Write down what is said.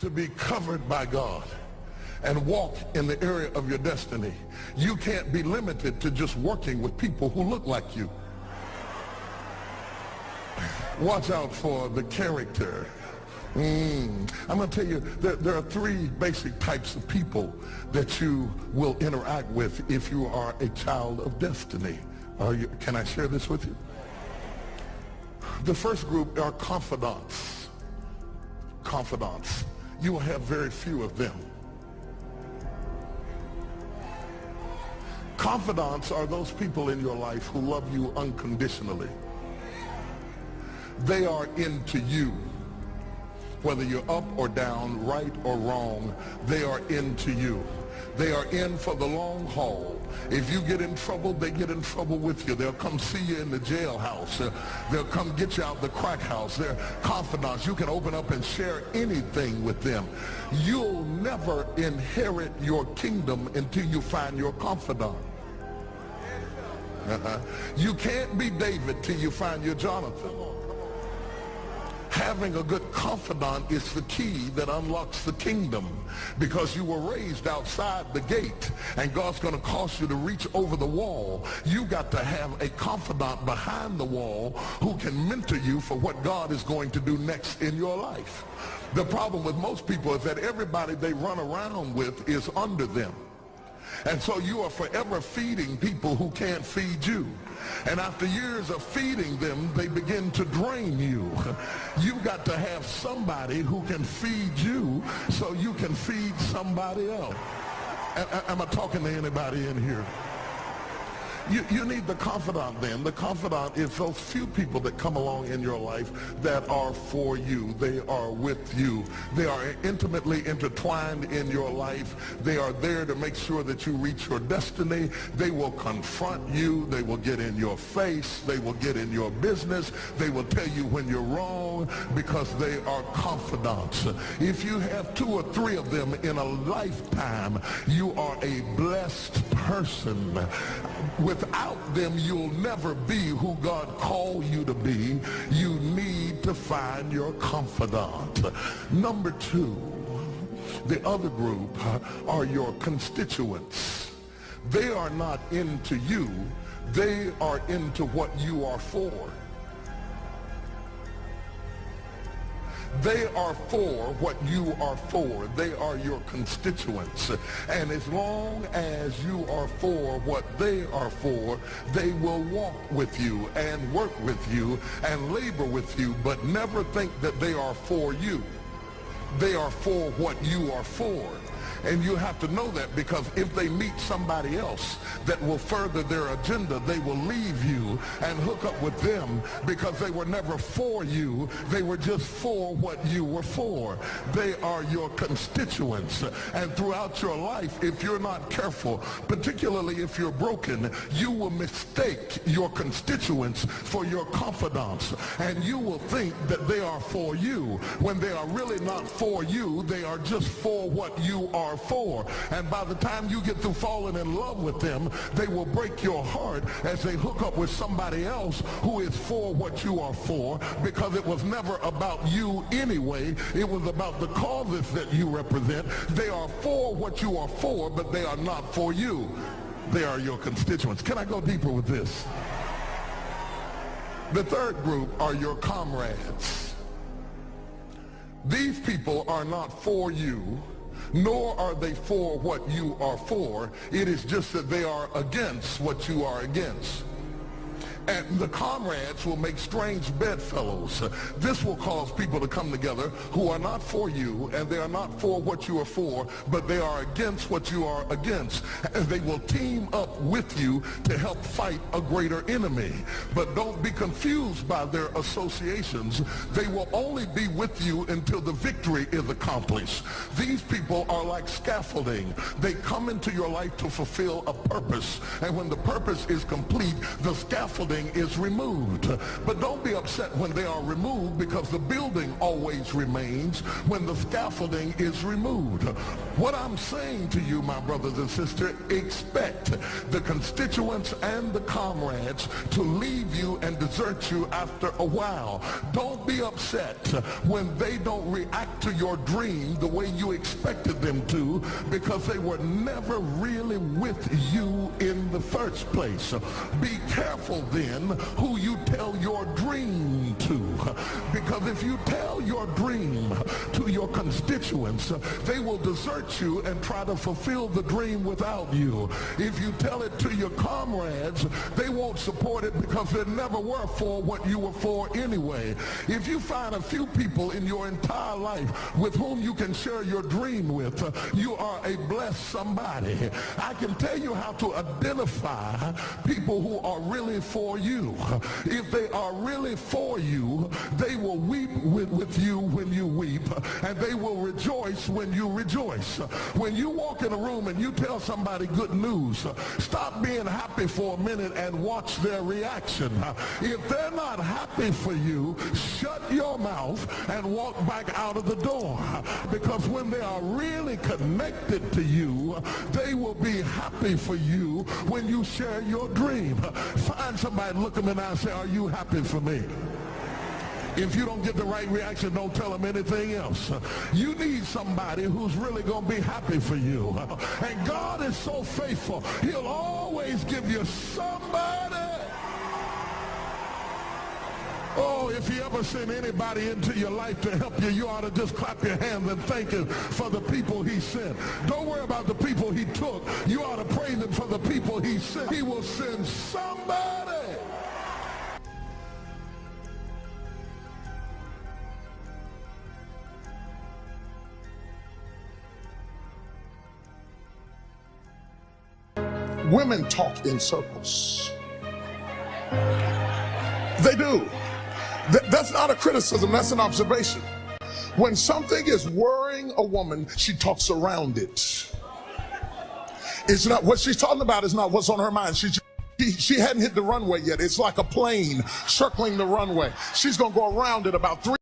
to be covered by God and walk in the area of your destiny, you can't be limited to just working with people who look like you. Watch out for the character. I'm going to tell you, there are three basic types of people that you will interact with if you are a child of destiny. Can I share this with you? The first group are confidants. Confidants. You will have very few of them. Confidants are those people in your life who love you unconditionally. They are into you. Whether you're up or down, right or wrong, they are into you. They are in for the long haul. If you get in trouble, they get in trouble with you. They'll come see you in the jailhouse. They'll come get you out the crack house. They're confidants. You can open up and share anything with them. You'll never inherit your kingdom until you find your confidant. You can't be David till you find your Jonathan. Having a good confidant is the key that unlocks the kingdom, because you were raised outside the gate and God's going to cause you to reach over the wall. You got to have a confidant behind the wall who can mentor you for what God is going to do next in your life. The problem with most people is that everybody they run around with is under them. And so you are forever feeding people who can't feed you. And after years of feeding them, they begin to drain you. You've got to have somebody who can feed you so you can feed somebody else. Am I talking to anybody in here? You need the confidant then. The confidant is those few people that come along in your life that are for you. They are with you. They are intimately intertwined in your life. They are there to make sure that you reach your destiny. They will confront you. They will get in your face. They will get in your business. They will tell you when you're wrong, because they are confidants. If you have 2 or 3 of them in a lifetime, you are a blessed person. Without them, you'll never be who God called you to be. You need to find your confidant. Number 2, the other group are your constituents. They are not into you. They are into what you are for. They are for what you are for. They are your constituents. And as long as you are for what they are for, they will walk with you and work with you and labor with you, but never think that they are for you. They are for what you are for. And you have to know that, because if they meet somebody else that will further their agenda, they will leave you and hook up with them, because they were never for you. They were just for what you were for. They are your constituents. And throughout your life, if you're not careful, particularly if you're broken, you will mistake your constituents for your confidants. And you will think that they are for you when they are really not for you. They are just for what you are for. And by the time you get through falling in love with them, they will break your heart as they hook up with somebody else who is for what you are for, because it was never about you anyway. It was about the causes that you represent. They are for what you are for, but they are not for you. They are your constituents. Can I go deeper with this? The third group are your comrades. These people are not for you, nor are they for what you are for. It is just that they are against what you are against. And the comrades will make strange bedfellows. This will cause people to come together who are not for you, and they are not for what you are for, but they are against what you are against. And they will team up with you to help fight a greater enemy. But don't be confused by their associations. They will only be with you until the victory is accomplished. These people are like scaffolding. They come into your life to fulfill a purpose. And when the purpose is complete, the scaffolding scaffolding is removed. But don't be upset when they are removed, because the building always remains when the scaffolding is removed. What I'm saying to you, my brothers and sisters, expect the constituents and the comrades to leave you and desert you after a while. Don't be upset when they don't react to your dream the way you expected them to, because they were never really with you in the first place. Be careful then who you tell your dream to, because if you tell your dream to your constituents, they will desert you and try to fulfill the dream without you. If you tell it to your comrades, they won't support it because they never were for what you were for anyway. If you find a few people in your entire life with whom you can share your dream with, you are a blessed somebody. I can tell you how to identify people who are really for you. If they are really for you, they will weep with you when you weep, and they will rejoice when you rejoice. When you walk in a room and you tell somebody good news, stop being happy for a minute and watch their reaction. If they're not happy for you, shut your mouth and walk back out of the door, because when they are really connected to you, they will be happy for you when you share your dream. Find somebody, look them in the eye and say, are you happy for me? If you don't get the right reaction, don't tell them anything else. You need somebody who's really going to be happy for you. And God is so faithful. He'll always give you somebody. Oh, if he ever sent anybody into your life to help you, you ought to just clap your hands and thank him for the people he sent. Don't worry about the people he took. You ought to praise him for the people he sent. He will send somebody. Women talk in circles. They do. That's not a criticism, that's an observation. When something is worrying a woman, she talks around it. It's not what she's talking about, is not what's on her mind. She hadn't hit the runway yet. It's like a plane circling the runway. She's gonna go around it about 3